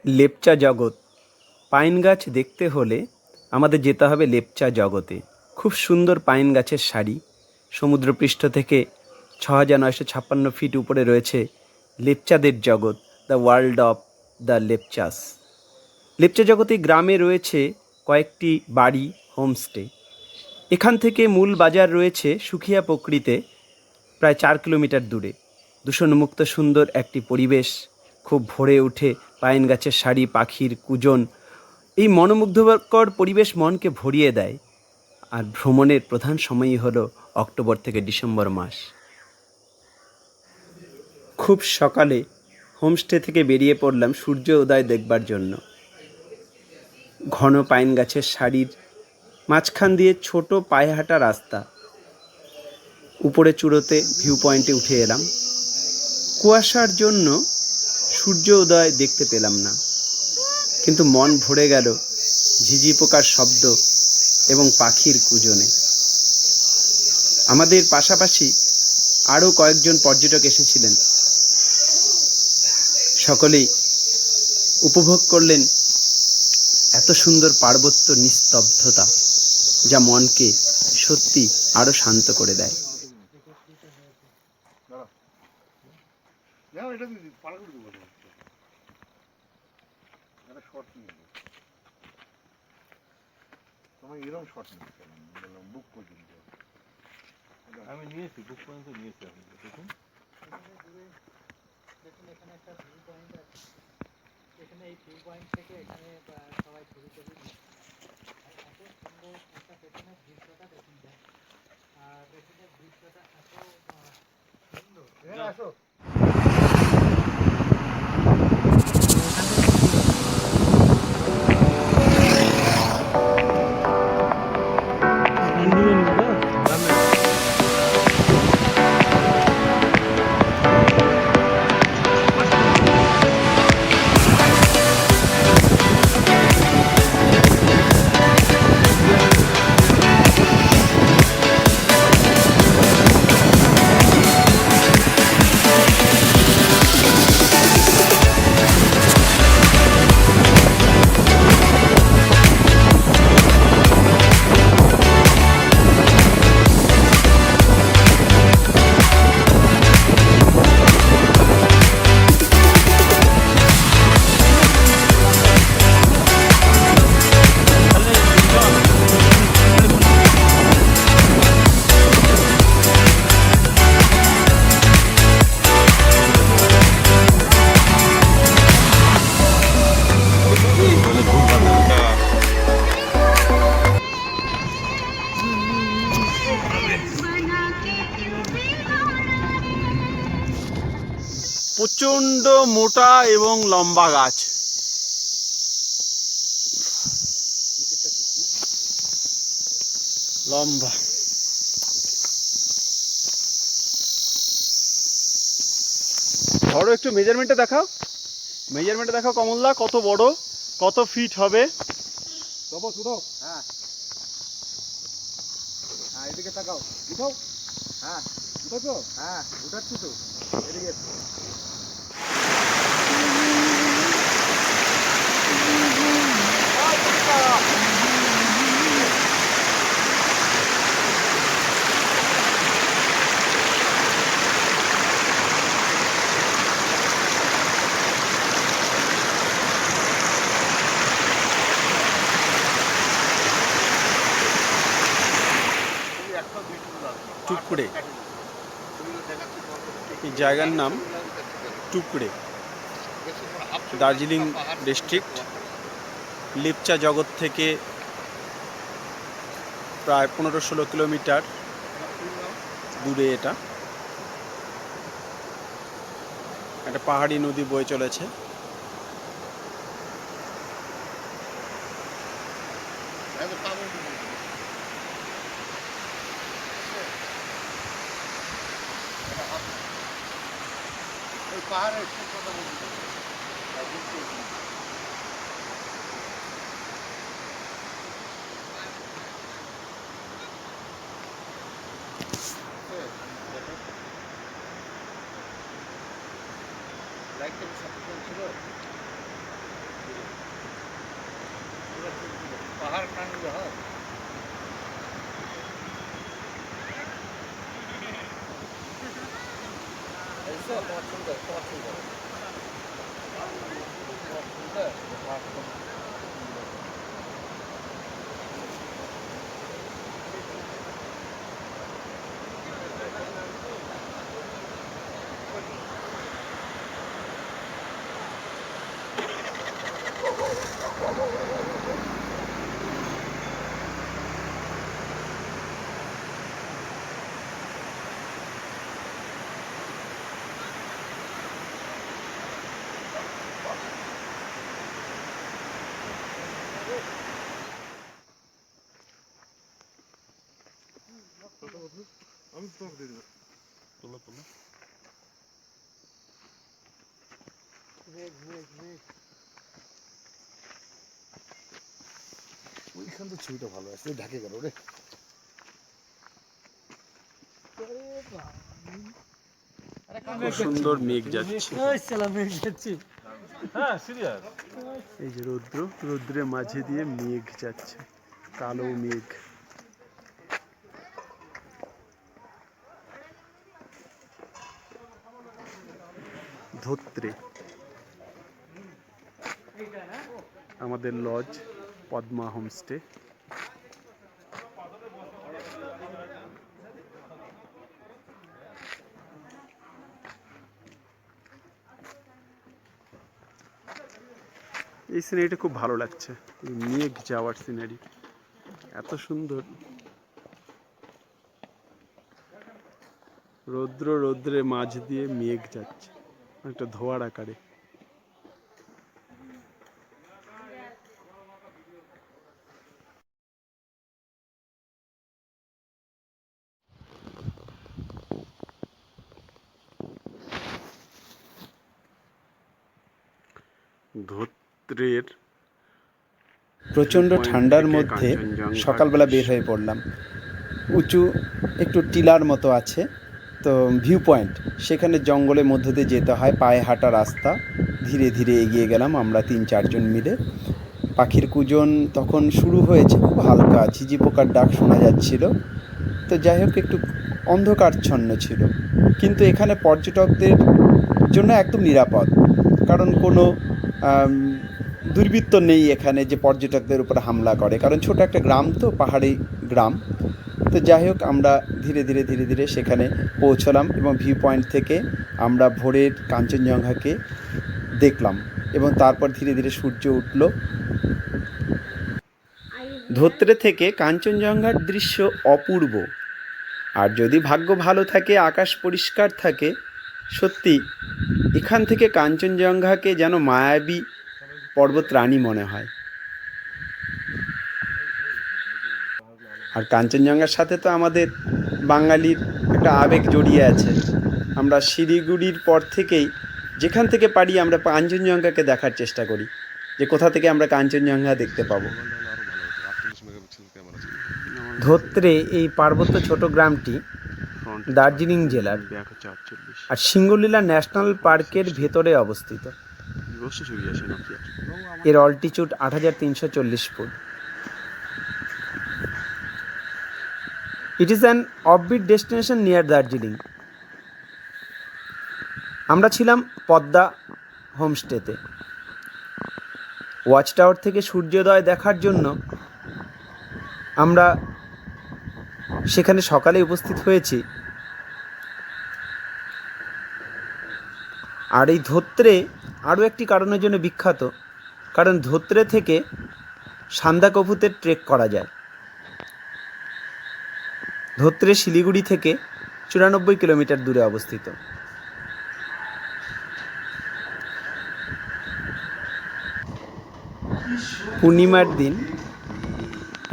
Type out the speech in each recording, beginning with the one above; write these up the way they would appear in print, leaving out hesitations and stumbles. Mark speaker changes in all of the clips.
Speaker 1: লেপচা জগৎ। পাইন গাছ দেখতে হলে আমাদের যেতে হবে লেপচা জগতে। খুব সুন্দর পাইন গাছের সারি। সমুদ্রপৃষ্ঠ থেকে ৬,৯৫৬ ফিট উপরে রয়েছে লেপচাদের জগৎ, the world of the Lepchas. Lepcha জগতে গ্রামে রয়েছে কয়েকটি বাড়ি, হোমস্টে। এখান থেকে মূল বাজার রয়েছে সুখিয়া পকরিতে, প্রায় ৪ কিলোমিটার দূরে। দূষণমুক্ত সুন্দর একটি পরিবেশ, খুব ভরে ওঠে পাইন গাছের সারি, পাখির কুজন। এই মনোমুগ্ধকর পরিবেশ মনকে ভরিয়ে দেয়। আর ভ্রমণের প্রধান সময়ই হলো অক্টোবর থেকে ডিসেম্বর মাস। খুব সকালে হোমস্টে থেকে বেরিয়ে পড়লাম সূর্য উদয় দেখবার জন্য। ঘন পাইন গাছের সারির মাঝখান দিয়ে ছোট পায়ে হাঁটা রাস্তা। উপরে চূড়োতে ভিউ পয়েন্টে উঠে এলাম। কুয়াশার জন্য সূর্য উদয় দেখতে পেলাম না, কিন্তু মন ভরে গেল ঝিঝি পোকার শব্দ এবং পাখির কুজনে। আমাদের পাশাপাশি আরও কয়েকজন পর্যটক এসেছিলেন। সকলেই উপভোগ করলেন এত সুন্দর পার্বত্য নিস্তব্ধতা, যা মনকে সত্যি আরও শান্ত করে দেয়।
Speaker 2: আমি নিয়েছি, বুক পর্যন্ত নিয়েছি। আমি দেখুন
Speaker 3: এখানে একটা ভিউ পয়েন্ট আছে। এখানে এই ভিউ পয়েন্ট থেকে এখানে সবাই ছবি টবি আর এত সুন্দর একটা পেছনের দৃশ্যটা দেখুন যায়। আর পেছনের দৃশ্যটা এত সুন্দর। আসো
Speaker 1: প্রচণ্ড মোটা এবং লম্বা গাছ। লম্বা ধরো, একটু মেজারমেন্টে দেখাও। মেজারমেন্টে দেখাও কমলদা, কত বড়, কত ফিট হবে।
Speaker 3: হ্যাঁ হ্যাঁ, এদিকে তাকাও। উঠাও। হ্যাঁ উঠাচ্ছো? হ্যাঁ উঠাচ্ছি তো, এদিকে।
Speaker 1: টুকরে, এই জায়গার নাম টুকরে, দার্জিলিং ডিস্ট্রিক্ট। লেপচা জগৎ থেকে প্রায় ১৫-১৬ কিলোমিটার দূরে এটা। একটা পাহাড়ি নদী বয়ে চলেছে।
Speaker 3: পাহাড়ের কথা বলছি। লাইট ছিল।
Speaker 2: আমি তোমাকে দিয়ে দেবো। তোলো তোলো।
Speaker 4: ওইখান তো ছবিটা ভালো আসছে, ঢাকে গেল রে।
Speaker 1: খুব সুন্দর মেঘ যাচ্ছে।
Speaker 2: হ্যাঁ সিরিয়াস।
Speaker 1: এই যে রৌদ্রের মাঝে দিয়ে মেঘ যাচ্ছে, কালো মেঘ। ধোত্রে আমাদের লজ পদ্মা হোমস্টে। এই সিনারিটা খুব ভালো লাগছে, এই মেঘ যাওয়ার সিনারি এত সুন্দর। রৌদ্রের মাঝ দিয়ে মেঘ যাচ্ছে একটা ধোঁয়ার আকারে। ধোত্রের প্রচণ্ড ঠান্ডার মধ্যে সকালবেলা বের হয়ে পড়লাম। উঁচু একটু টিলার মতো আছে তো ভিউ পয়েন্ট, সেখানে জঙ্গলের মধ্য দিয়ে যেতে হয়, পায়ে হাঁটা রাস্তা। ধীরে ধীরে এগিয়ে গেলাম আমরা 3-4 জন মিলে। পাখির কুজন তখন শুরু হয়েছে, খুব হালকা ঝিঝি পোকার ডাক শোনা যাচ্ছিল। তো যাই হোক, একটু অন্ধকারচ্ছন্ন ছিল, কিন্তু এখানে পর্যটকদের জন্য একদম নিরাপদ, কারণ কোনো দুর্বৃত্ত নেই এখানে যে পর্যটকদের উপর হামলা করে, কারণ ছোট একটা গ্রাম তো, পাহাড়ি গ্রাম। তো যাই হোক, আমরা ধীরে ধীরে সেখানে পৌঁছলাম এবং ভিউ পয়েন্ট থেকে আমরা ভোরের কাঞ্চনজঙ্ঘাকে দেখলাম এবং তারপর ধীরে ধীরে সূর্য উঠল। ধোত্রে থেকে কাঞ্চনজঙ্ঘার দৃশ্য অপূর্ব, আর যদি ভাগ্য ভালো থাকে, আকাশ পরিষ্কার থাকে, সত্যি এখান থেকে কাঞ্চনজঙ্ঘাকে যেন মায়াবী পর্বতরানী মনে হয়। আর কাঞ্চনজঙ্ঘার সাথে তো আমাদের বাঙালির একটা আবেগ জড়িয়ে আছে। আমরা শিলিগুড়ির পর থেকেই যেখান থেকে পারি আমরা কাঞ্চনজঙ্ঘাকে দেখার চেষ্টা করি, যে কোথা থেকে আমরা কাঞ্চনজঙ্ঘা দেখতে পাবো। ধোত্রে এই পার্বত্য ছোট গ্রামটি দার্জিলিং জেলার আর সিঙ্গলীলা ন্যাশনাল পার্কের ভেতরে অবস্থিত। এর altitude 8340 foot. It is an offbeat destination near Darjeeling. আমরা ছিলাম পদ্মা হোমস্টেতে। ওয়াচ টাওয়ার থেকে সূর্যোদয় দেখার জন্য আমরা সেখানে সকালে উপস্থিত হয়েছি। আর এই ধোত্রে আরও একটি কারণের জন্য বিখ্যাত, কারণ ধোত্রে থেকে সান্দাকফুতে ট্রেক করা যায়। ধোত্রে শিলিগুড়ি থেকে 94 কিলোমিটার দূরে অবস্থিত। পূর্ণিমার দিন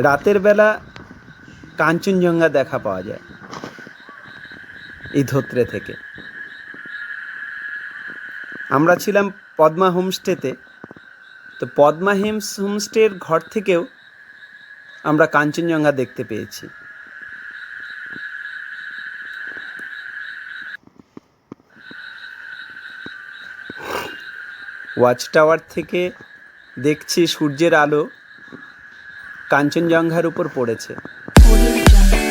Speaker 1: রাতের বেলা কাঞ্চনজঙ্ঘা দেখা পাওয়া যায় এই ধোত্রে থেকে। আমরা ছিলাম পদ্মা হোমস্টেতে, তো পদ্মা হোমস্টের ঘর থেকেও আমরা কাঞ্চনজঙ্ঘা দেখতে পেয়েছি। ওয়াচ টাওয়ার থেকে দেখছি সূর্যের আলো কাঞ্চনজঙ্ঘার উপর পড়েছে।
Speaker 5: Audio Jungle.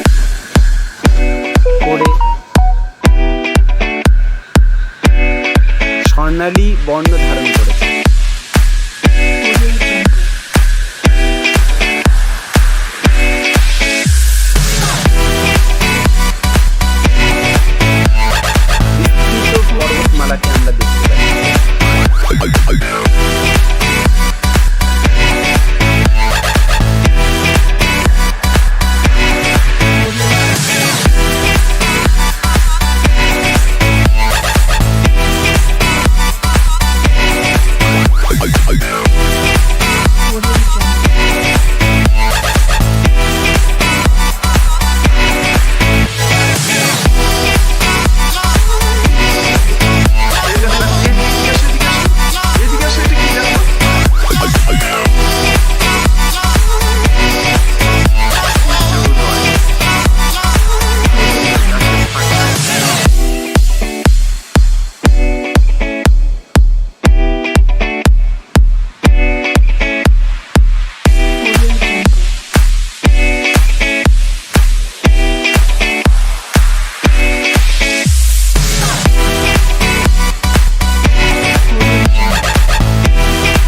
Speaker 1: পড়ে স্বর্ণালী বর্ণ ধারণ করেছে।
Speaker 5: Audio Jungle.
Speaker 1: বিস্তৃত পর্বতমালাকে আমরা দেখতে পাই।
Speaker 5: Audio Jungle. Audio Jungle. Audio Jungle. Audio Jungle.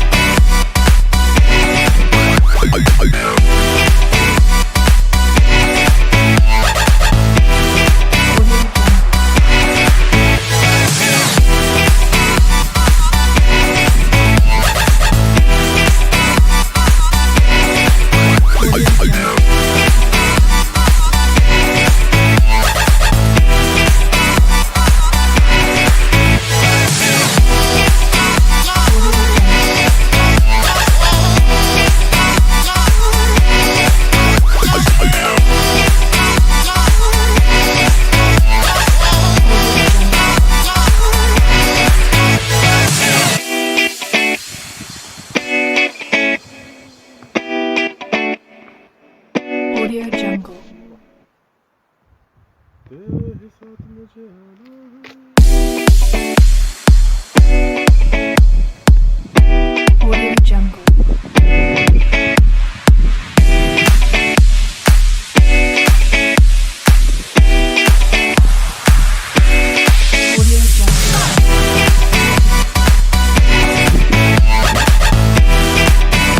Speaker 5: Audio Jungle. Audio Jungle. Audio Jungle. Audio Jungle.
Speaker 2: तेरे साथ मुझे आना है।
Speaker 5: Audio Jungle. Audio Jungle. Audio Jungle. Audio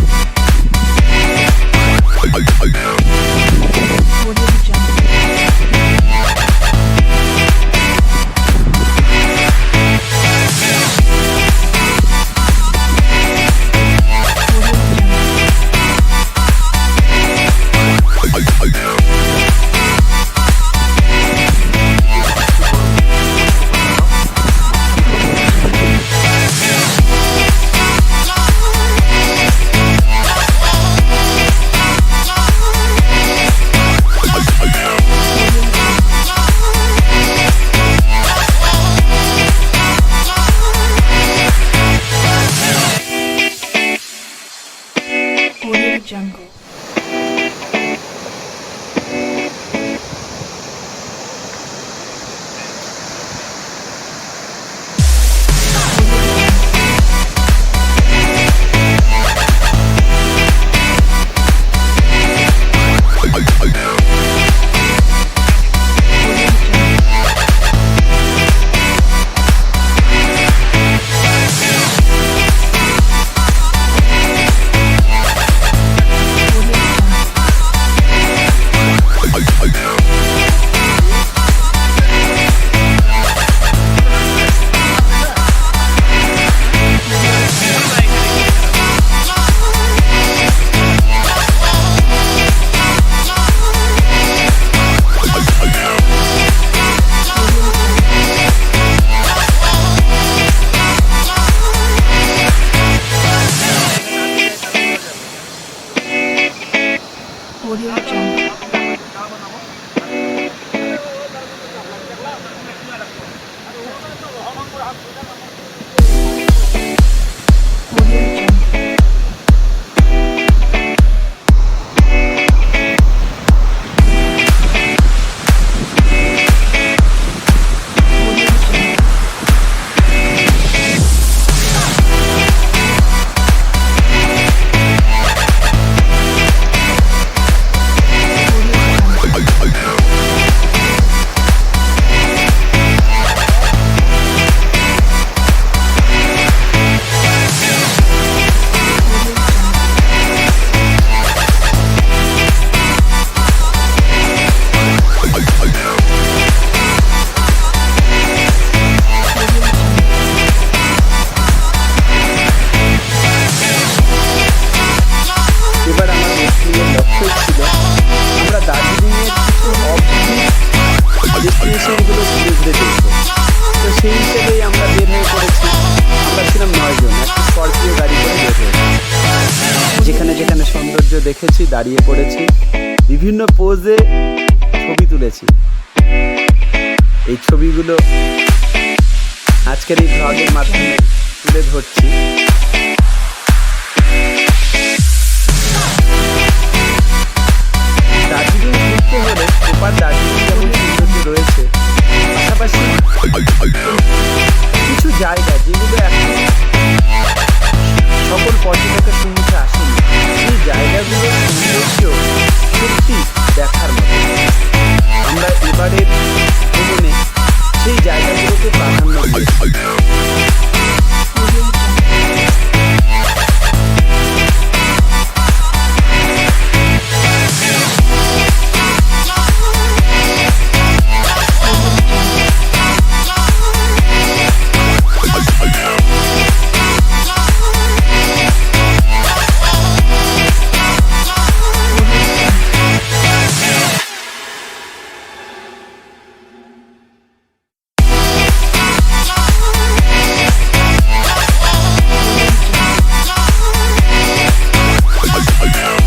Speaker 5: Jungle. Audio Jungle. Audio Jungle.
Speaker 1: যেখানে সৌন্দর্য দেখেছি, দাঁড়িয়ে পড়েছি, বিভিন্ন পোজে ছবি তুলেছি। এই ছবিগুলো আজকের এই ব্লগের মাধ্যমে তুলে ধরছি। দার্জিলিং ঘুরতে হলে ওপার দার্জিলিং যেমন সৌন্দর্য রয়েছে, পাশাপাশি কিছু জায়গা যেগুলো এখন সকল পর্যটকের সম্মুখে আসেনি, সেই জায়গাগুলোর সৌন্দর্য সত্যি দেখার মতো। আমরা এবারের ভ্রমণে সেই জায়গাগুলোকে প্রাধান্য দিয়েছি।
Speaker 5: Audio Jungle.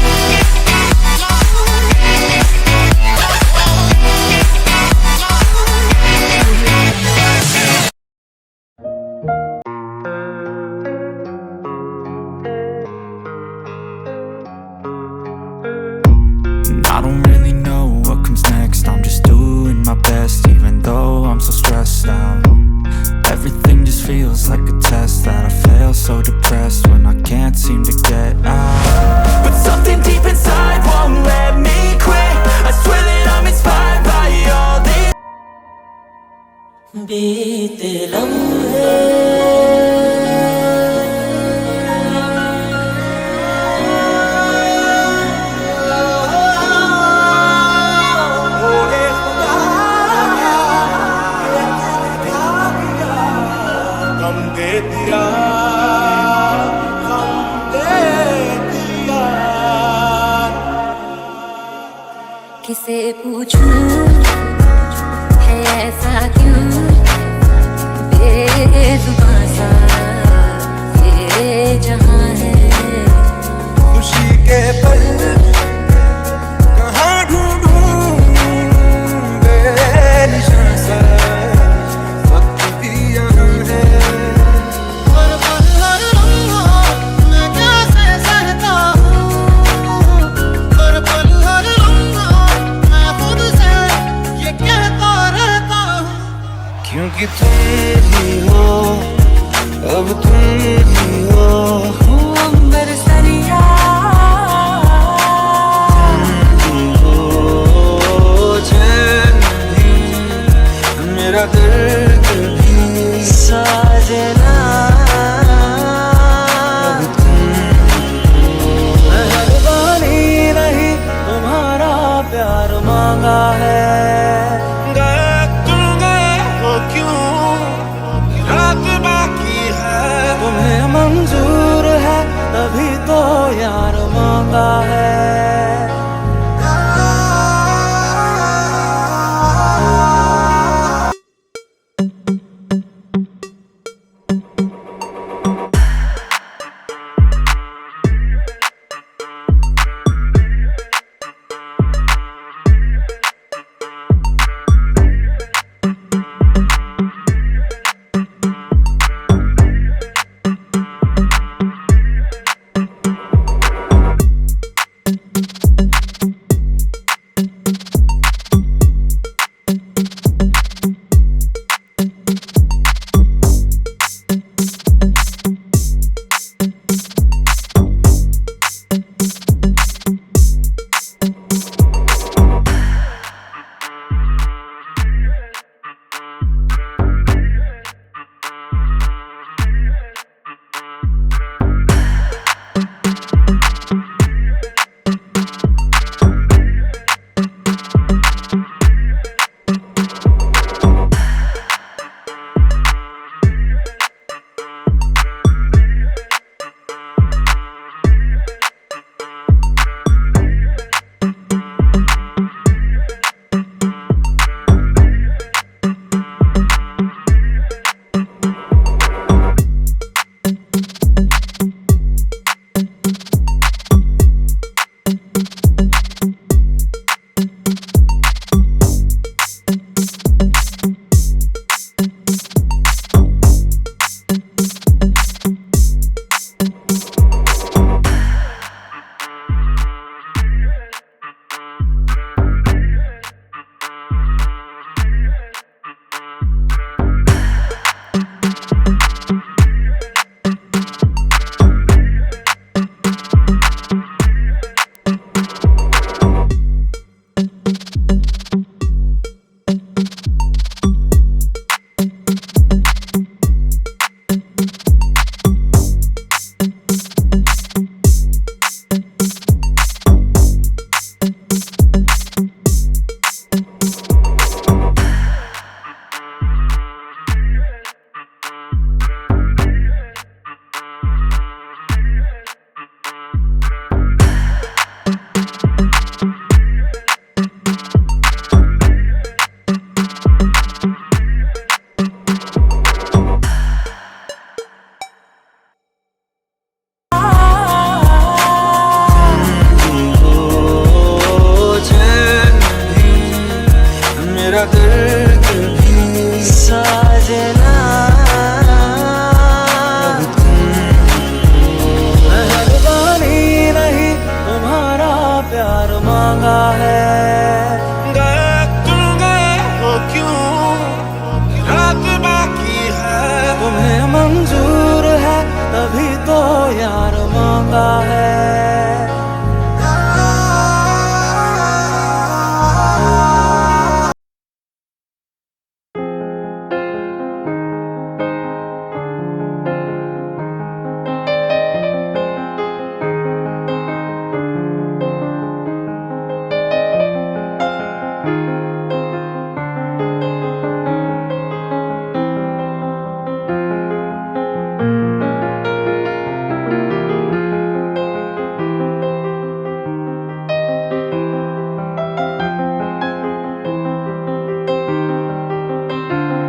Speaker 6: I don't really know what comes next. I'm just doing my best, even though I'm so stressed out. Everything just feels like a test that I fail, so depressed when I can't seem to get out. But something deep inside won't let me quit. I swear that I'm inspired by all this. बीते लम्हे
Speaker 7: किसे पूछूं है ऐसा क्यों बेजुबां सा ये जहां है।
Speaker 6: खुशी के पल कहाँ ढूंढूं बेनिशान सा वक्त भी यहाँ है।
Speaker 7: हर पल हर लम्हा मैं कैसे सहता हूँ, हर पल हर लम्हा मैं खुद से प्यार मांगा है